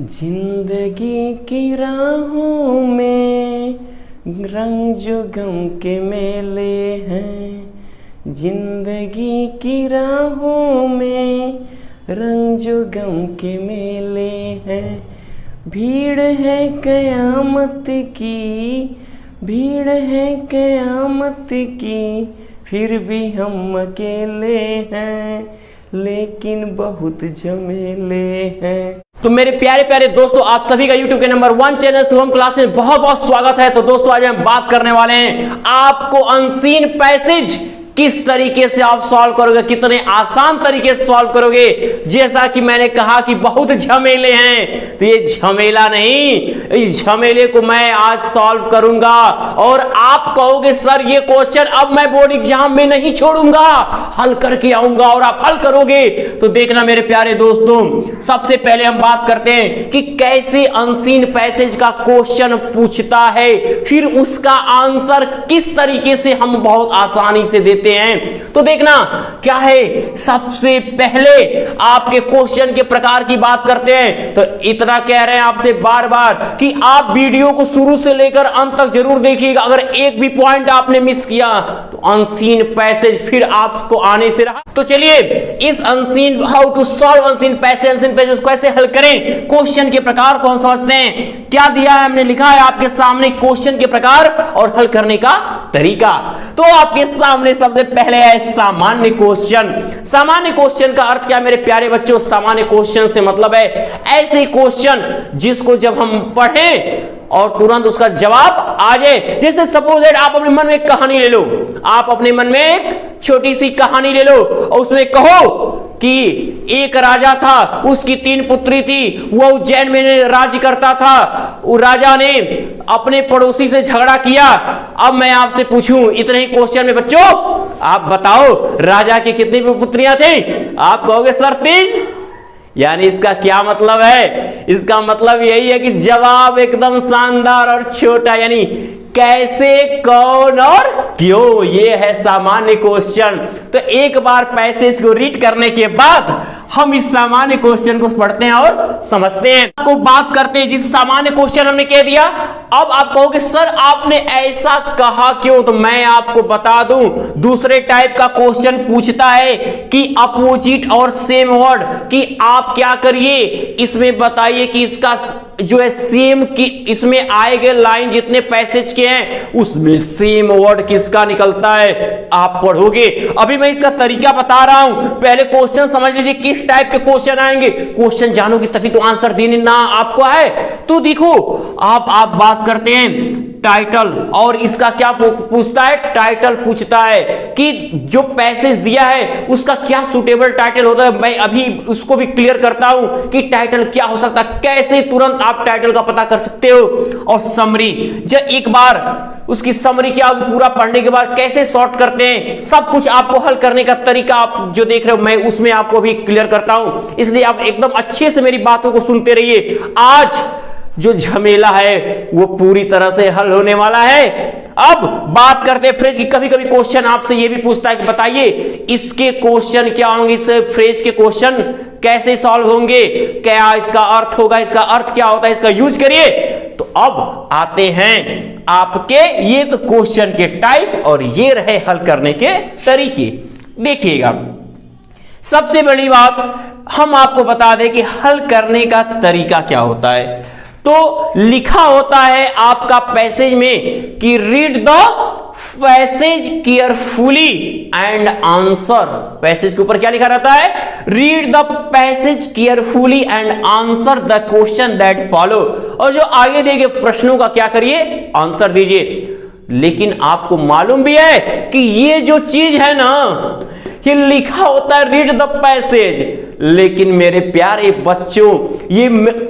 जिंदगी की राहों में रंग जो गम के मेले हैं, जिंदगी की राहों में रंग जो गम के मेले हैं। भीड़ है कयामत की, भीड़ है कयामत की, फिर भी हम अकेले हैं, लेकिन बहुत झमेले हैं। तो मेरे प्यारे प्यारे दोस्तों, आप सभी का YouTube के नंबर 1 चैनल शुभम क्लास में बहुत बहुत स्वागत है। तो दोस्तों, आज हम बात करने वाले हैं आपको अनसीन पैसेज किस तरीके से आप सॉल्व करोगे, कितने आसान तरीके से सॉल्व करोगे। जैसा कि मैंने कहा कि बहुत झमेले हैं, तो ये झमेला नहीं, इस झमेले को मैं आज सॉल्व करूंगा और आप कहोगे सर ये क्वेश्चन अब मैं बोर्ड एग्जाम में नहीं छोड़ूंगा, हल करके आऊंगा और आप हल करोगे। तो देखना मेरे प्यारे दोस्तों, सबसे पहले हम बात करते हैं कि कैसे अनसीन पैसेज का क्वेश्चन पूछता है, फिर उसका आंसर किस तरीके से हम बहुत आसानी से देते हैं। तो देखना क्या है, सबसे पहले आपके क्वेश्चन के प्रकार की बात करते हैं। तो इतना कह रहे हैं आपसे बार बार कि आप वीडियो को शुरू से लेकर अंत तक जरूर देखिएगा। अगर एक भी पॉइंट आपने मिस किया तो अनसीन पैसेज फिर आपको आने से रहा। तो चलिए इस unseen, how to solve unseen passage, unseen passage कैसे हल करें, क्वेश्चन के प्रकार को हम समझते हैं। क्या दिया है, हमने लिखा है आपके सामने क्वेश्चन के प्रकार और हल करने का तरीका। तो आपके सामने सबसे पहले है सामान्य क्वेश्चन। सामान्य क्वेश्चन का अर्थ क्या मेरे प्यारे बच्चों? सामान्य क्वेश्चन से मतलब है ऐसे क्वेश्चन जिसको जब हम पढ़ें और तुरंत उसका जवाब आ जाए। जैसे सपोज दैट आप अपने मन में एक कहानी ले लो, आप अपने मन में एक छोटी सी कहानी ले लो और उसमें कहो कि एक राजा था, उसकी 3 पुत्री थी, वह उज्जैन में राज्य करता था। वो राजा ने अपने पड़ोसी से झगड़ा किया। अब मैं आपसे पूछूं इतने ही क्वेश्चन में बच्चों, आप बताओ राजा की कितनी पुत्रियां थी? आप कहोगे सर 3। यानी इसका क्या मतलब है? इसका मतलब यही है कि जवाब एकदम शानदार और छोटा, यानी कैसे, कौन और क्यों, ये है सामान्य क्वेश्चन। तो एक बार पैसेज को रीड करने के बाद हम इस सामान्य क्वेश्चन को पढ़ते हैं और समझते हैं। आपको बात करते हैं जिस सामान्य क्वेश्चन हमने कह दिया। अब आप कहोगे सर आपने ऐसा कहा क्यों? तो मैं आपको बता दूं, दूसरे टाइप का क्वेश्चन पूछता है कि अपोजिट और सेम वर्ड, कि आप क्या करिए इसमें बताइए कि इसका जो है सेम की, इसमें आए गए लाइन जितने पैसेज के हैं उसमें सेम वर्ड किसका निकलता है, आप पढ़ोगे। अभी मैं इसका तरीका बता रहा हूं, पहले क्वेश्चन समझ लीजिए किस टाइप के क्वेश्चन आएंगे। क्वेश्चन जानोगे तभी तो आंसर देने ना आपको है। तो देखो आप बात करते हैं टाइटल, और इसका क्या पूछता है? टाइटल पूछता है कि जो पैसेज दिया है उसका क्या सुटेबल टाइटल होता है। मैं अभी उसको भी क्लियर करता हूं कि टाइटल क्या हो सकता है, कैसे तुरंत आप टाइटल का पता कर सकते हो। और समरी, जब एक बार उसकी समरी क्या होगी, पूरा पढ़ने के बाद कैसे सॉर्ट करते हैं, सब कुछ आपको हल करने का तरीका आप जो देख रहे हो मैं उसमें आपको भी क्लियर करता हूं। इसलिए आप एकदम अच्छे से मेरी बातों को सुनते रहिए। आज जो झमेला है वो पूरी तरह से हल होने वाला है। अब बात करते हैं फ्रेज की। कभी कभी क्वेश्चन आपसे ये भी पूछता है कि बताइए इसके क्वेश्चन क्या होंगे, इस फ्रेज के क्वेश्चन कैसे सॉल्व होंगे, क्या इसका अर्थ होगा, इसका अर्थ क्या होता है, इसका यूज करिए। तो अब आते हैं आपके ये तो क्वेश्चन के टाइप और ये रहे हल करने के तरीके। देखिएगा, सबसे बड़ी बात हम आपको बता दें कि हल करने का तरीका क्या होता है। तो लिखा होता है आपका पैसेज में कि read the passage carefully and answer. Passage के ऊपर क्या लिखा रहता है? Read the passage carefully and answer the question that follow. और जो आगे दिए गए प्रश्नों का क्या करिए, आंसर दीजिए। लेकिन आपको मालूम भी है कि ये जो चीज है ना, ये लिखा होता है रीड द पैसेज, लेकिन मेरे प्यारे बच्चों ये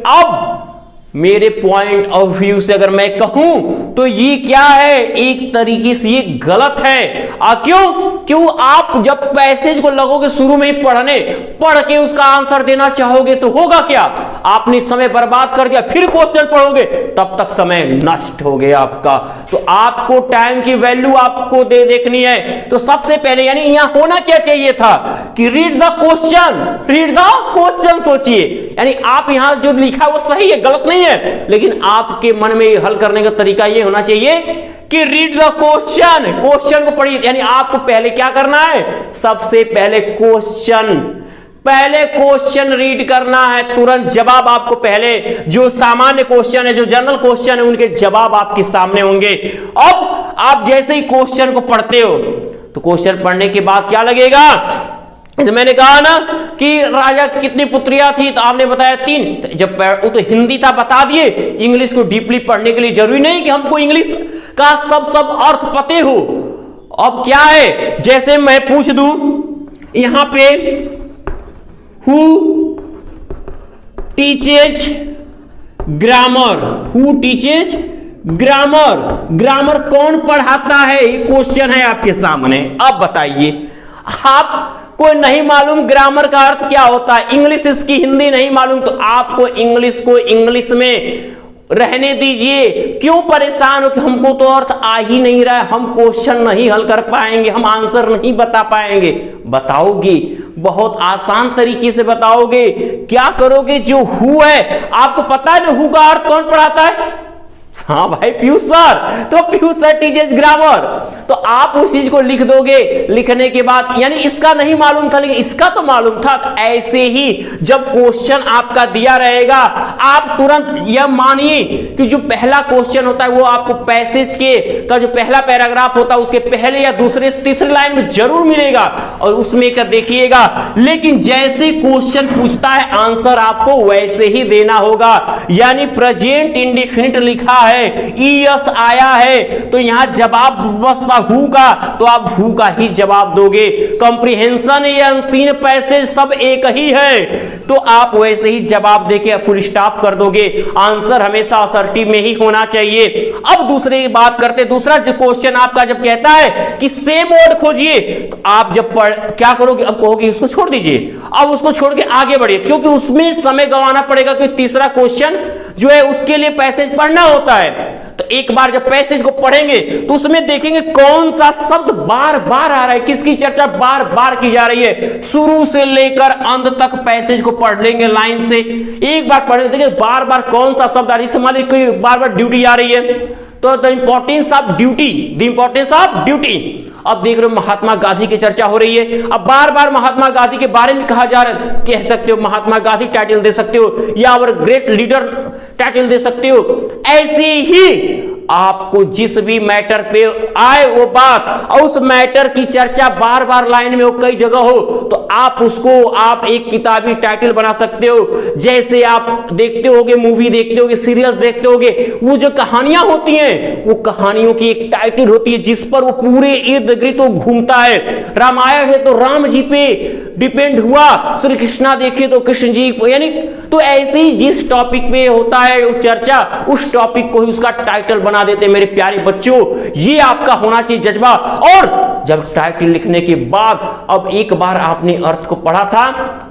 अब मेरे पॉइंट ऑफ व्यू से अगर मैं कहूं तो ये क्या है, एक तरीके से ये गलत है। क्यों आप जब पैसेज को लगोगे शुरू में ही पढ़ने, पढ़ के उसका आंसर देना चाहोगे तो होगा क्या, आपने समय बर्बाद कर दिया। फिर क्वेश्चन पढ़ोगे तब तक समय नष्ट हो गया आपका। तो आपको टाइम की वैल्यू आपको देखनी है। तो सबसे पहले यानी यहां होना क्या चाहिए था कि रीड द क्वेश्चन सोचिए, यानी आप यहां जो लिखा वो सही है, गलत नहीं है, लेकिन आपके मन में हल करने का तरीका ये होना चाहिए कि रीड द क्वेश्चन को पढ़िए। यानी आपको पहले क्या करना है, सबसे पहले क्वेश्चन रीड करना है, तुरंत जवाब आपको पहले जो सामान्य क्वेश्चन है, जो जनरल क्वेश्चन है, उनके जवाब आपके सामने होंगे। अब आप जैसे ही क्वेश्चन को पढ़ते हो तो क्वेश्चन पढ़ने के बाद क्या लगेगा, जैसे मैंने कहा ना कि राजा की कितनी पुत्रियां थी, तो आपने बताया 3। जब वो तो हिंदी था बता दिए, इंग्लिश को डीपली पढ़ने के लिए जरूरी नहीं कि हमको इंग्लिश का सब अर्थ पते हो। अब क्या है, जैसे मैं पूछ दूं यहां पे हु टीचेज ग्रामर कौन पढ़ाता है, ये क्वेश्चन है आपके सामने। अब बताइए, आपको नहीं मालूम ग्रामर का अर्थ क्या होता है, इंग्लिश इसकी हिंदी नहीं मालूम, तो आपको इंग्लिश को इंग्लिश में रहने दीजिए। क्यों परेशान हो कि हमको तो अर्थ आ ही नहीं रहा है, हम क्वेश्चन नहीं हल कर पाएंगे, हम आंसर नहीं बता पाएंगे। बताओगे, बहुत आसान तरीके से बताओगे। क्या करोगे, जो हु है, आपको पता है ना हु का अर्थ कौन पढ़ाता है, हाँ भाई पीयूष सर, तो पीयूष सर टीचर्स ग्रामर, तो आप उस चीज को लिख दोगे। लिखने के बाद यानी इसका नहीं मालूम था लेकिन इसका तो मालूम था। तो ऐसे ही जब क्वेश्चन आपका दिया रहेगा, आप तुरंत यह मानिए कि जो पहला क्वेश्चन होता है वो आपको पैसेज के का जो पहला पैराग्राफ होता है उसके पहले या दूसरे तीसरे लाइन में जरूर मिलेगा और उसमें का देखिएगा। लेकिन जैसे क्वेश्चन पूछता है आंसर आपको वैसे ही देना होगा। यानी प्रेजेंट इंडेफिनिट लिखा है, ईएस आया है, तो यहां जवाब बस हु का, तो आप हु का ही जवाब दोगे। कॉम्प्रिहेंशन या अनसीन पैसेज सब एक ही है, तो आप वैसे ही जवाब देके फुल स्टॉप कर दोगे। आंसर हमेशा असर्टिव में ही होना चाहिए। अब दूसरे की बात करते, दूसरा जो क्वेश्चन आपका जब कहता है कि सेम वर्ड खोजिए, तो आप जब क्या करोगे, अब कहोगे उसको छोड़ दीजिए, अब उसको छोड़ के आगे बढ़िए, क्योंकि उसमें समय गंवाना पड़ेगा, क्योंकि तीसरा क्वेश्चन जो है उसके लिए पैसेज पढ़ना होता है। तो एक बार जब पैसेज को पढ़ेंगे तो उसमें देखेंगे कौन सा शब्द बार बार आ रहा है, किसकी चर्चा बार बार की जा रही है। शुरू से लेकर अंत तक पैसेज को पढ़ लेंगे लाइन से, एक बार पढ़ेंगे देखिए बार बार कौन सा शब्द आ रही है। मान लीजिए कोई बार बार ड्यूटी आ रही है, तो द इंपॉर्टेंस ऑफ ड्यूटी। अब देख रहे हो महात्मा गांधी की चर्चा हो रही है, अब बार बार महात्मा गांधी के बारे में कहा जा रहा है, कह सकते हो महात्मा गांधी टाइटल दे सकते हो, या आवर ग्रेट लीडर टाइटल दे सकते हो। ऐसे ही आपको जिस भी मैटर पे आए वो बात, और उस मैटर की चर्चा बार बार लाइन में हो, कई जगह हो, तो आप उसको आप एक किताबी टाइटल बना सकते हो। जैसे आप देखते होगे, मूवी देखते होगे, सीरियल्स देखते होगे, वो जो कहानियां होती हैं वो कहानियों की एक टाइटल होती है जिस पर वो पूरे इर्द गिर्द तो घूमता है। रामायण है तो राम जी पे डिपेंड हुआ, श्री कृष्णा देखिए तो कृष्ण जी, यानी तो ऐसे ही जिस टॉपिक पे होता है उस चर्चा, उस टॉपिक को ही उसका टाइटल बना देते हैं। मेरे प्यारे बच्चों, ये आपका होना चाहिए जज्बा। और जब टाइटल लिखने के बाद अब एक बार आपने अर्थ को पढ़ा था,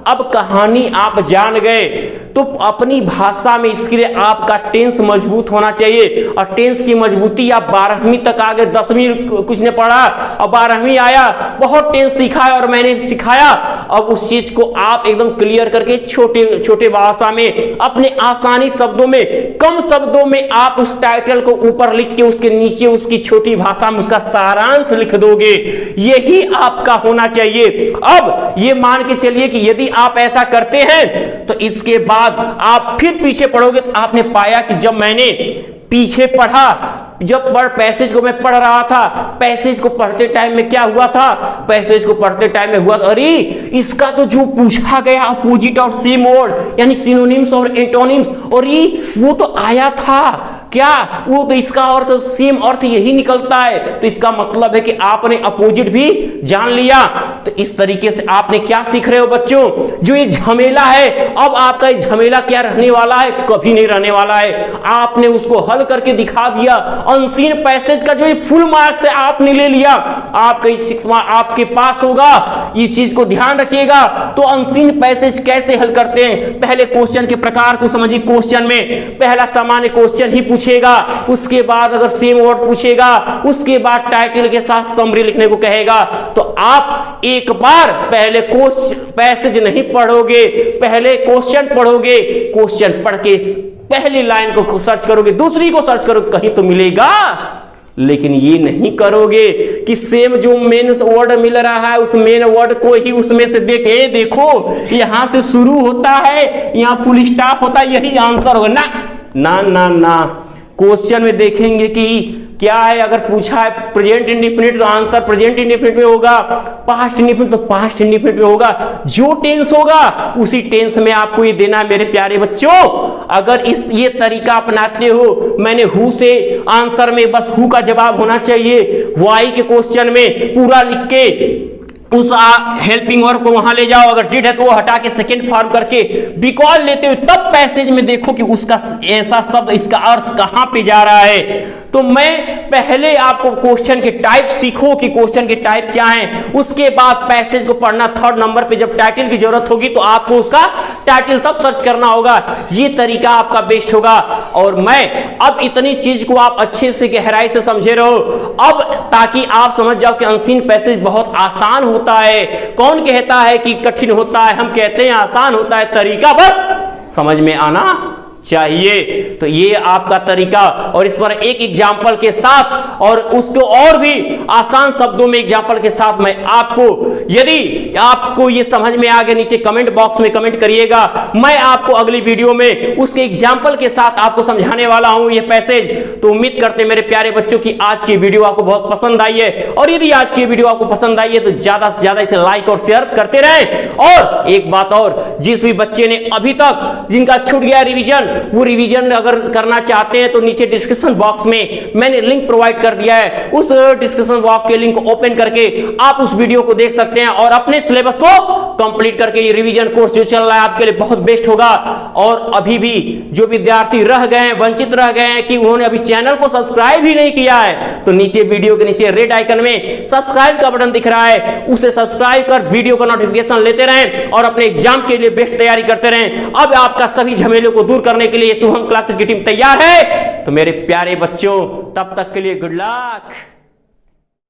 अब कहानी आप जान गए, तो अपनी भाषा में इसके लिए आपका टेंस मजबूत होना चाहिए। और टेंस की मजबूती आप 12वीं तक आ गए, 10वीं कुछ ने पढ़ा और 12वीं आया, बहुत टेंस सीखा है और मैंने सिखाया। अब उस चीज को आप एकदम क्लियर करके छोटे छोटे भाषा में, अपने आसानी शब्दों में, कम शब्दों में आप उस टाइटल को ऊपर लिख के उसके नीचे उसकी छोटी भाषा में उसका सारांश लिख दोगे। यही आपका होना चाहिए। अब ये मान के चलिए कि यदि आप ऐसा करते हैं तो इसके बाद आप फिर पीछे पढ़ोगे, तो आपने पाया कि जब मैंने पीछे पढ़ा, जब पैसेज को मैं पढ़ रहा था, पैसेज को पढ़ते टाइम में क्या हुआ था, पैसेज को पढ़ते टाइम में हुआ, अरे इसका तो जो पूछा गया अपोजिट और सेम वर्ड यानी सिनोनिम्स और एंटोनिम्स, और ये वो तो आया था क्या, वो तो इसका अर्थ सेम अर्थ यही निकलता है। तो इसका मतलब है कि आपने अपोजिट भी जान लिया। तो इस तरीके से आपने क्या सीख रहे हो बच्चों, जो ये झमेला है, अब आपका ये झमेला क्या रहने वाला है, कभी नहीं रहने वाला है। आपने उसको हल करके दिखा दिया। अनसीन पैसेज का जो ये फुल मार्क्स है आपने ले लिया, आपका 6 मार्क्स आपके पास होगा। इस चीज को ध्यान रखिएगा। तो अनसीन पैसेज कैसे हल करते हैं, पहले क्वेश्चन के प्रकार को समझिए। क्वेश्चन में पहला सामान्य क्वेश्चन ही पूछा पूछेगा, उसके बाद अगर सेम वर्ड पूछेगा, उसके बाद टाइटल के साथ समरी लिखने को कहेगा, तो आप एक बार पहले पैसेज नहीं पढ़ोगे, पहले क्वेश्चन पढ़ोगे, क्वेश्चन पढ़ के पहली लाइन को सर्च करोगे, दूसरी को सर्च करोगे, कहीं तो मिलेगा। लेकिन ये नहीं करोगे कि सेम जो मेन वर्ड मिल रहा है उस मेन वर्ड को ही उसमें से देखे, देखो यहां से शुरू होता है, यहां फुल स्टॉप होता है, यही आंसर होगा। ना ना ना ना, क्वेश्चन में देखेंगे कि क्या है। अगर पूछा है प्रेजेंट इंडेफिनिट तो आंसर प्रेजेंट इंडेफिनिट में होगा, पास्ट इंडेफिनिट तो पास्ट इंडेफिनिट में होगा, जो टेंस होगा उसी टेंस में आपको ये देना है मेरे प्यारे बच्चों। अगर ये तरीका अपनाते हो, मैंने हु से आंसर में बस हु का जवाब होना चाहिए, वाई के क्वेश्चन में पूरा लिख के उस हेल्पिंग वर्ब को वहां ले जाओ, अगर डिड है तो वो हटा के सेकेंड फॉर्म करके बिकॉज लेते हुए तब पैसेज में देखो कि उसका ऐसा शब्द इसका अर्थ कहां पे जा रहा है। तो मैं पहले आपको क्वेश्चन के टाइप सीखो कि क्वेश्चन के टाइप क्या है, उसके बाद पैसेज को पढ़ना। थर्ड नंबर पे जब टाइटल की जरूरत होगी तो आपको उसका टाइटल तब सर्च करना होगा। ये तरीका आपका बेस्ट होगा। और मैं अब इतनी चीज को आप अच्छे से गहराई से समझे रहो अब, ताकि आप समझ जाओ कि अनसीन पैसेज बहुत आसान होता है। कौन कहता है कि कठिन होता है, हम कहते हैं आसान होता है। तरीका बस समझ में आना चाहिए। तो ये आपका तरीका, और इस पर एक एग्जाम्पल के साथ और उसको और भी आसान शब्दों में एग्जाम्पल के साथ मैं आपको, यदि आपको ये समझ में आ गया नीचे कमेंट बॉक्स में कमेंट करिएगा। मैं आपको अगली वीडियो में उसके एग्जाम्पल के साथ आपको समझाने वाला हूं ये पैसेज। तो उम्मीद करते हैं मेरे प्यारे बच्चों की आज की वीडियो आपको बहुत पसंद आई है, और यदि आज की वीडियो आपको पसंद आई है तो ज्यादा से ज्यादा इसे लाइक और शेयर करते रहें। और एक बात और, जिस भी बच्चे ने अभी तक जिनका छूट गया रिवीजन, वो रिवीजन अगर करना चाहते हैं तो नीचे डिस्क्रिप्शन बॉक्स में मैंने लिंक प्रोवाइड कर दिया है। उस डिस्क्रिप्शन बॉक्स के लिंक को ओपन करके आप उस वीडियो को देख सकते हैं और अपने सिलेबस को कंप्लीट करके ये रिवीजन कोर्स जो चल रहा है आपके लिए बहुत बेस्ट होगा। और अभी भी जो विद्यार्थी रह गए हैं, वंचित रह गए हैं कि उन्होंने अभी चैनल को सब्सक्राइब ही नहीं किया है, तो नीचे वीडियो के नीचे रेड आइकन में सब्सक्राइब का बटन दिख रहा है, उसे सब्सक्राइब कर वीडियो का नोटिफिकेशन लेते रहें और अपने एग्जाम के लिए बेस्ट तैयारी करते रहें। अब आपका सभी झमेलों को दूर करने के लिए शुभम क्लासेस की टीम तैयार है। तो मेरे प्यारे बच्चों, तब तक के लिए गुड लक।